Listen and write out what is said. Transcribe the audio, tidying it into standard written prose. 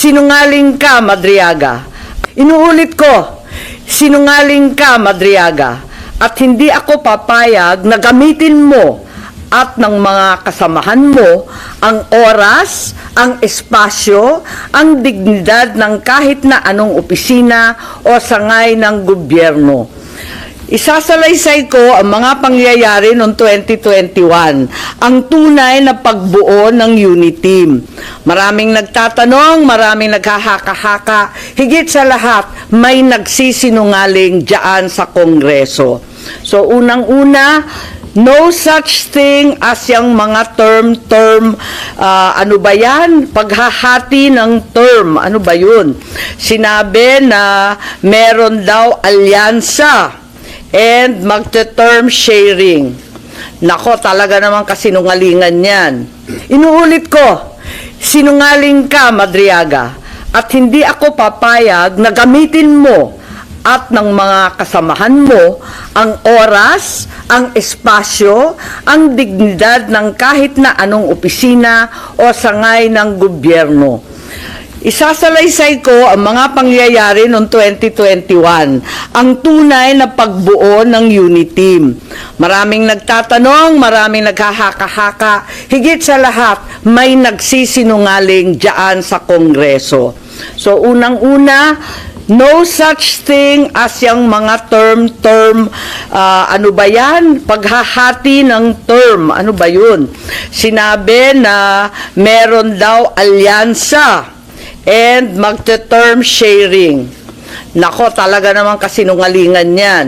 Sinungaling ka, Madriaga. Inuulit ko, sinungaling ka, Madriaga. At hindi ako papayag na gamitin mo at ng mga kasamahan mo ang oras, ang espasyo, ang dignidad ng kahit na anong opisina o sangay ng gobyerno. Isasalaysay ko ang mga pangyayari noong 2021, ang tunay na pagbuo ng UNITEAM. Maraming nagtatanong, maraming naghahaka-haka, higit sa lahat, may nagsisinungaling diyan sa Kongreso. So unang-una, no such thing as yung mga term, ano ba yan? Paghahati ng term, ano ba yun? Sinabi na meron daw alyansa and magte-term sharing. Nako, talaga naman kasinungalingan yan. Inuulit ko, sinungaling ka, Madriaga, at hindi ako papayag na gamitin mo at ng mga kasamahan mo ang oras, ang espasyo, ang dignidad ng kahit na anong opisina o sangay ng gobyerno. Isasalaysay ko ang mga pangyayari noong 2021, ang tunay na pagbuo ng UNITEAM. Maraming nagtatanong, maraming naghahaka-haka, higit sa lahat, may nagsisinungaling diyan sa Kongreso. So unang-una, no such thing as yung mga term, ano ba yan? Paghahati ng term, ano ba yun? Sinabi na meron daw alyansa and magte-term sharing. Nako, talaga naman kasinungalingan yan.